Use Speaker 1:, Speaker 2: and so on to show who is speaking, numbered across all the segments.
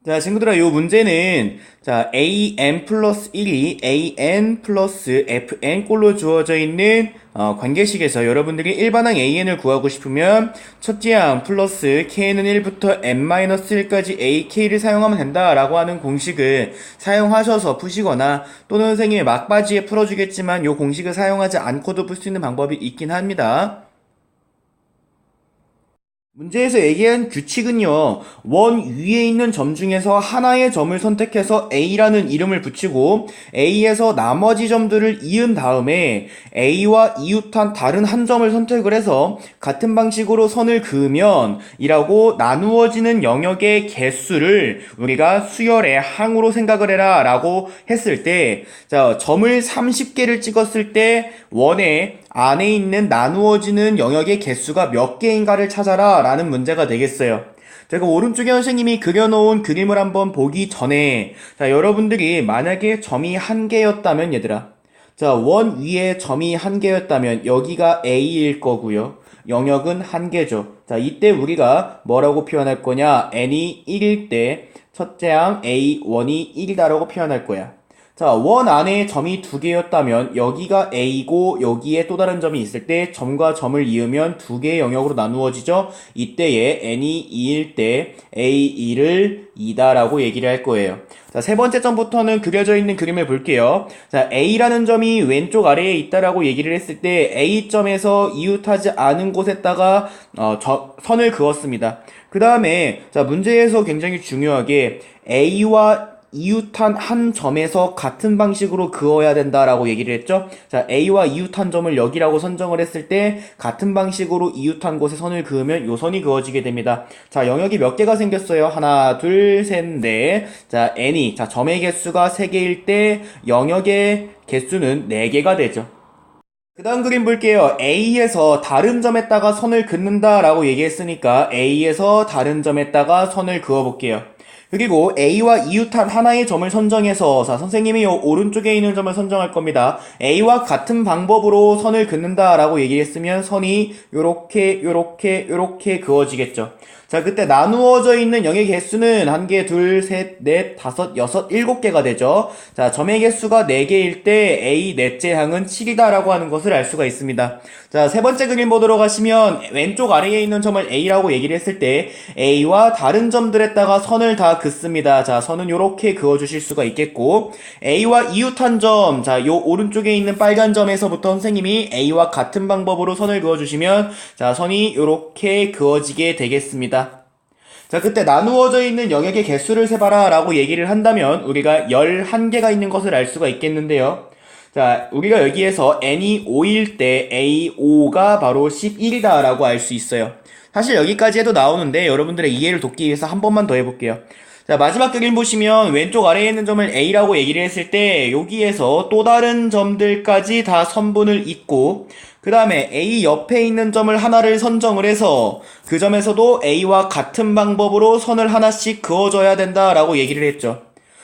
Speaker 1: 자, 친구들아, 요 문제는, 자, an 플러스 1이 an 플러스 fn 꼴로 주어져 있는, 관계식에서 여러분들이 일반항 an을 구하고 싶으면, 첫째 항 플러스 k는 1부터 n-1까지 ak를 사용하면 된다라고 하는 공식을 사용하셔서 푸시거나, 또는 선생님이 막바지에 풀어주겠지만, 요 공식을 사용하지 않고도 풀 수 있는 방법이 있긴 합니다. 문제에서 얘기한 규칙은요, 원 위에 있는 점 중에서 하나의 점을 선택해서 A라는 이름을 붙이고 A에서 나머지 점들을 이은 다음에 A와 이웃한 다른 한 점을 선택을 해서 같은 방식으로 선을 그으면 이라고 나누어지는 영역의 개수를 우리가 수열의 항으로 생각을 해라 라고 했을 때, 자, 점을 30개를 찍었을 때 원의 안에 있는 나누어지는 영역의 개수가 몇 개인가를 찾아라 라는 문제가 되겠어요. 제가 오른쪽에 선생님이 그려놓은 그림을 한번 보기 전에, 자, 여러분들이 만약에 점이 한 개였다면 얘들아, 자, 원 위에 점이 한 개였다면 여기가 A일 거고요. 영역은 한 개죠. 자, 이때 우리가 뭐라고 표현할 거냐? n이 1일 때 첫째 항 A1이 1이다라고 표현할 거야. 자, 원 안에 점이 두 개였다면 여기가 A고 여기에 또 다른 점이 있을 때 점과 점을 이으면 두 개의 영역으로 나누어지죠. 이때에 n이 2일 때 A2를 2다라고 얘기를 할 거예요. 자, 세 번째 점부터는 그려져 있는 그림을 볼게요. 자, A라는 점이 왼쪽 아래에 있다라고 얘기를 했을 때 A점에서 이웃하지 않은 곳에다가 선을 그었습니다. 그 다음에 자, 문제에서 굉장히 중요하게 A와 이웃한 한 점에서 같은 방식으로 그어야 된다라고 얘기를 했죠. 자, A와 이웃한 점을 여기라고 선정을 했을 때 같은 방식으로 이웃한 곳에 선을 그으면 요 선이 그어지게 됩니다. 자, 영역이 몇 개가 생겼어요? 하나, 둘, 셋, 넷. 자, n이 자, 점의 개수가 3개일 때 영역의 개수는 4개가 되죠. 그 다음 그림 볼게요. A에서 다른 점에다가 선을 긋는다라고 얘기했으니까 A에서 다른 점에다가 선을 그어볼게요. 그리고 A와 이웃한 하나의 점을 선정해서, 자, 선생님이 요 오른쪽에 있는 점을 선정할 겁니다. A와 같은 방법으로 선을 긋는다라고 얘기했으면 선이 요렇게 그어지겠죠. 자, 그때 나누어져 있는 영의 개수는 1개, 2, 3, 4, 5, 6, 7개가 되죠. 자, 점의 개수가 4개일 때 A 넷째 항은 7이다라고 하는 것을 알 수가 있습니다. 자, 세 번째 그림 보도록 하시면 왼쪽 아래에 있는 점을 A라고 얘기를 했을 때 A와 다른 점들에다가 선을 다 긋습니다. 자, 선은 요렇게 그어주실 수가 있겠고, A와 이웃한 점, 자, 요 오른쪽에 있는 빨간 점에서부터 선생님이 A와 같은 방법으로 선을 그어주시면, 자, 선이 요렇게 그어지게 되겠습니다. 자, 그때 나누어져 있는 영역의 개수를 세봐라 라고 얘기를 한다면 우리가 11개가 있는 것을 알 수가 있겠는데요. 자, 우리가 여기에서 n이 5일 때 A5가 바로 11이다 라고 알 수 있어요. 사실 여기까지 해도 나오는데 여러분들의 이해를 돕기 위해서 한 번만 더 해볼게요. 자, 마지막 그림 보시면 왼쪽 아래에 있는 점을 A라고 얘기를 했을 때 여기에서 또 다른 점들까지 다 선분을 잇고 그 다음에 A 옆에 있는 점을 하나를 선정을 해서 그 점에서도 A와 같은 방법으로 선을 하나씩 그어줘야 된다라고 얘기를 했죠.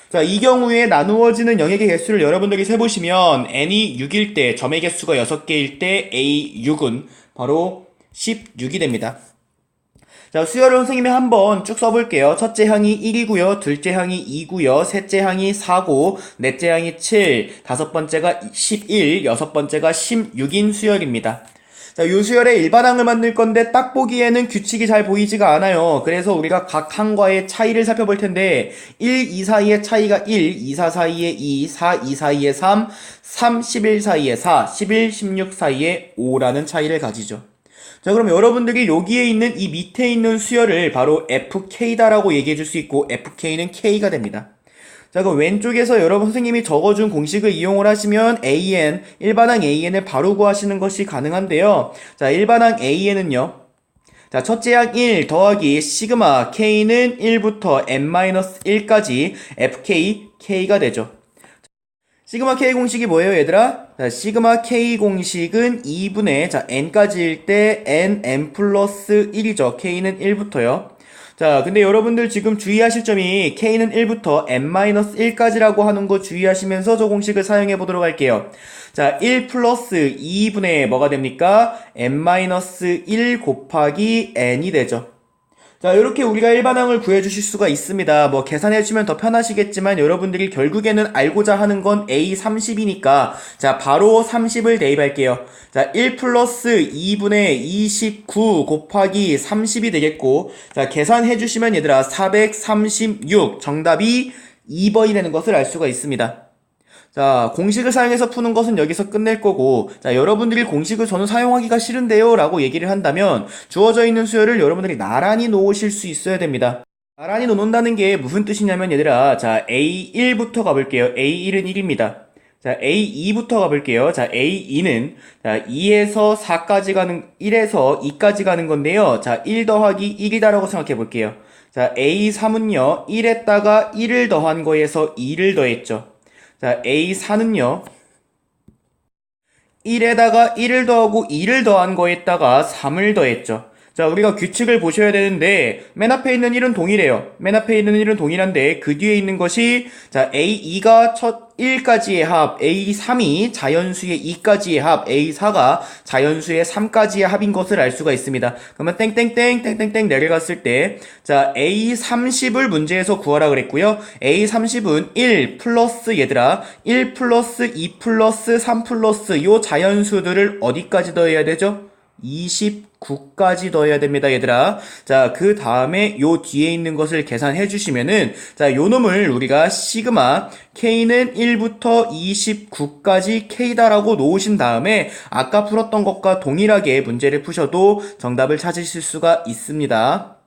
Speaker 1: 자, 이 경우에 나누어지는 영역의 개수를 여러분들이 세보시면 n이 6일 때 점의 개수가 6개일 때 A6은 바로 16이 됩니다. 자, 수열을 선생님이 한번 쭉 써볼게요. 첫째 항이 1이고요, 둘째 항이 2고요, 셋째 항이 4고, 넷째 항이 7, 다섯 번째가 11, 여섯 번째가 16인 수열입니다. 자, 요 수열의 일반항을 만들 건데 딱 보기에는 규칙이 잘 보이지가 않아요. 그래서 우리가 각 항과의 차이를 살펴볼 텐데 1, 2 사이의 차이가 1, 2, 4 사이에 2, 4, 2 사이에 3, 3, 11 사이에 4, 11, 16 사이에 5라는 차이를 가지죠. 자, 그럼 여러분들이 여기에 있는 이 밑에 있는 수열을 바로 FK다라고 얘기해 줄 수 있고 FK는 K가 됩니다. 자, 그럼 왼쪽에서 여러분 선생님이 적어준 공식을 이용을 하시면 AN, 일반항 AN을 바로 구하시는 것이 가능한데요. 자, 일반항 AN은요. 자, 첫째 항 1 더하기 시그마 K는 1부터 N-1까지 FK, K가 되죠. 시그마 K 공식이 뭐예요, 얘들아? 자, 시그마 K 공식은 2분의, 자, n까지일 때 n 플러스 1이죠. K는 1부터요. 자, 근데 여러분들 지금 주의하실 점이 K는 1부터 n-1까지라고 하는 거 주의하시면서 저 공식을 사용해 보도록 할게요. 자, 1 플러스 2분의 뭐가 됩니까? n-1 곱하기 n이 되죠. 자, 이렇게 우리가 일반항을 구해주실 수가 있습니다. 뭐, 계산해주면 더 편하시겠지만, 여러분들이 결국에는 알고자 하는 건 A30이니까, 자, 바로 30을 대입할게요. 자, 1 플러스 2분의 29 곱하기 30이 되겠고, 자, 계산해주시면 얘들아, 436. 정답이 2번이 되는 것을 알 수가 있습니다. 자, 공식을 사용해서 푸는 것은 여기서 끝낼 거고, 자, 여러분들이 공식을 저는 사용하기가 싫은데요 라고 얘기를 한다면 주어져 있는 수열을 여러분들이 나란히 놓으실 수 있어야 됩니다. 나란히 놓는다는 게 무슨 뜻이냐면 얘들아, 자, A1부터 가볼게요. A1은 1입니다. 자, A2부터 가볼게요. 자, A2는 자, 2에서 4까지 가는 1에서 2까지 가는 건데요. 자, 1 더하기 1이다라고 생각해 볼게요. 자, A3은요. 1에다가 1을 더한 거에서 2를 더했죠. 자, A4는요. 1에다가 1을 더하고 2를 더한 거에다가 3을 더했죠. 자, 우리가 규칙을 보셔야 되는데 맨 앞에 있는 1은 동일해요. 맨 앞에 있는 1은 동일한데 그 뒤에 있는 것이 자, A2가 첫 1까지의 합, A3이 자연수의 2까지의 합, A4가 자연수의 3까지의 합인 것을 알 수가 있습니다. 그러면 땡땡땡 내려갔을 때 자, A30을 문제에서 구하라 그랬고요. A30은 1 플러스 얘들아 1 플러스 2 플러스 3 플러스 요 자연수들을 어디까지 더해야 되죠? 29까지 더해야 됩니다, 얘들아. 자, 그 다음에 요 뒤에 있는 것을 계산해 주시면은, 자, 요 놈을 우리가 시그마, K는 1부터 29까지 K다라고 놓으신 다음에, 아까 풀었던 것과 동일하게 문제를 푸셔도 정답을 찾으실 수가 있습니다.